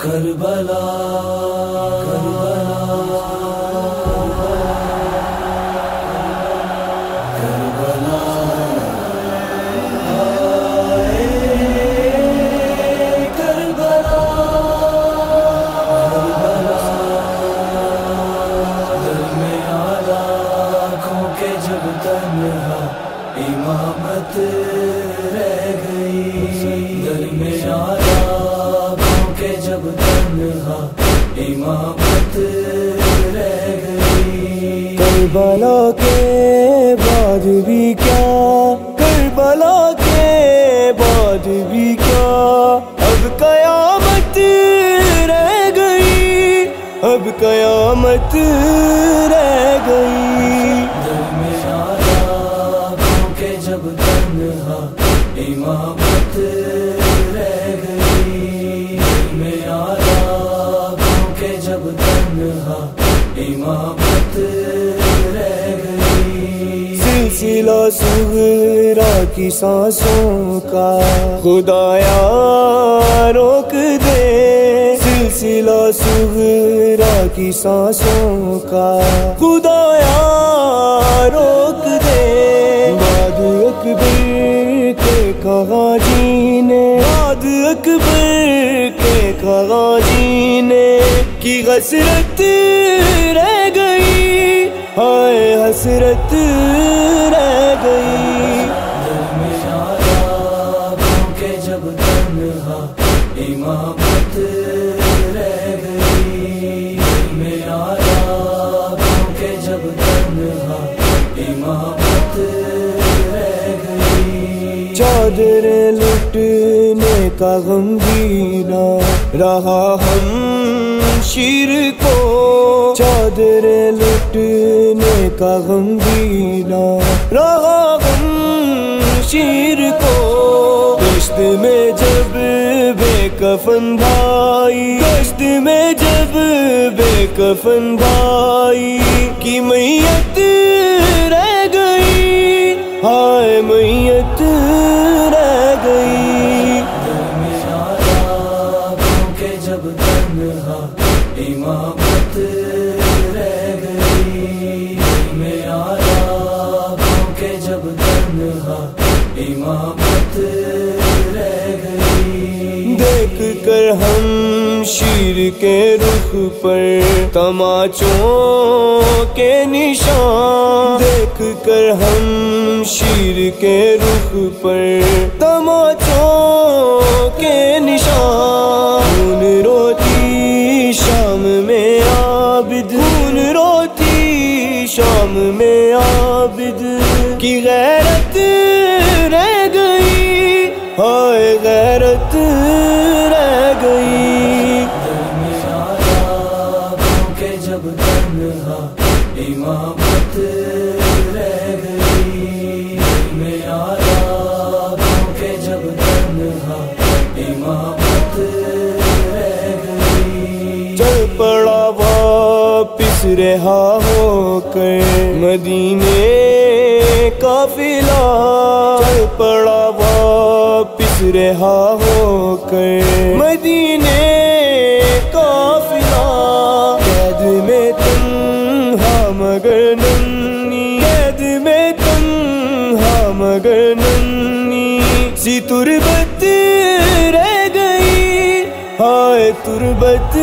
کربلا امامت رہ گئی دل میں آلہ کہ جب تنہا امامت رہ گئی. کربلا کے بعد بھی کیا، کربلا کے بعد بھی کیا، اب قیامت رہ گئی، اب قیامت رہ گئی. دل میں آلہ کہ جب تنہا امامت رہ گئی، دل میں آلہ کہ جب تنہا امامت رہ گئی. سلسلہ صغرا کی سانسوں کا خدایا روک دے، سلسلہ صغرا کی سانسوں کا خدایا روک دے. بعد اکبر کے کہا جی نے، بعد اکبر کے کہا جی نے کی حسرت رہ گئی، ہائے حسرت رہ گئی. دل میں آلہ کہ جب تنہا امامت رہ گئی، دل میں آلہ کہ جب تنہا امامت رہ گئی. چادر لٹنے کا غم جینا رہا ہم شیر کو، چادر لٹنے کا غم جینا رہا ہم شیر کو. گشت میں جب بے کفن بھائی، گشت میں جب بے کفن بھائی کی میت رہ گئی، ہائے میت رہ گئی. دل میں آلہ کہ جب تنہا امامت رہ گئی، دل میں آلہ کہ جب تنہا امامت رہ گئی. دیکھ کر ہم شیر کے رخ پر تماچوں کے نشان، دیکھ کر ہم شیر کے رخ پر تماچوں کے نشان. خون روتی شام میں عابد، خون روتی شام میں عابد کی غیرت رہ گئی، ہائے غیرت رہ گئی. دل میں آلہ کہ جب تنہا امامت رہ گئی، دل میں آلہ کہ جب تنہا امامت رہ گئی. چل پڑا واپس رہا ہو کر مدینے قافلہ، چل پڑا واپس رہا ہو کر مدینے قافلہ. قید میں تنہا مگر ننھی، قید میں تنہا مگر ننھی سی تربت رہ گئی، ہائے تربت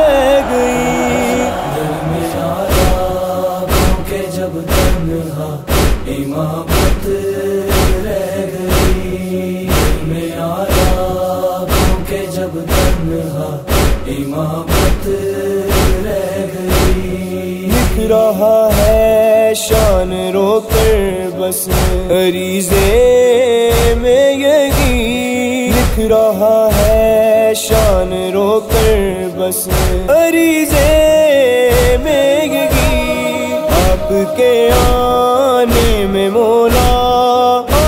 رہ گئی. دل میں آلہ کہ جب تنہا امامت رہ گئی، دل میں آلہ کہ جب تنہا امامت رہ گئی. لکھ رہا ہے شان رو کر بس عریضے میں یہ گیت، لکھ رہا ہے شان رو کر بس عریضے میں یہ گیت. آپ کے آنے میں مولا،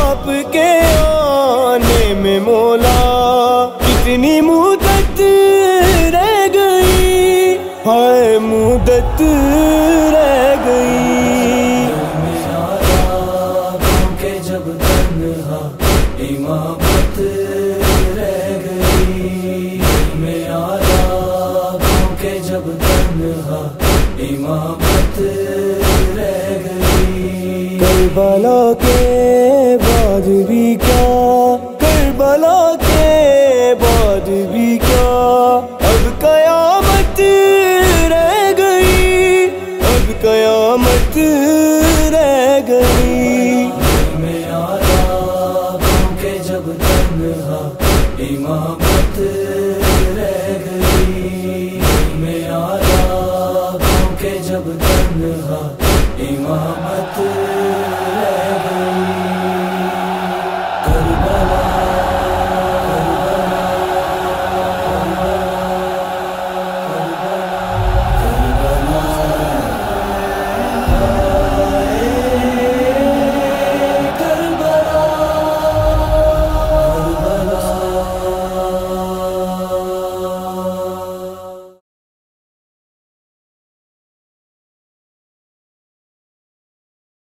آپ کے آنے میں مولا کتنی مدت رہ گئی، کربلا کے بعد بھی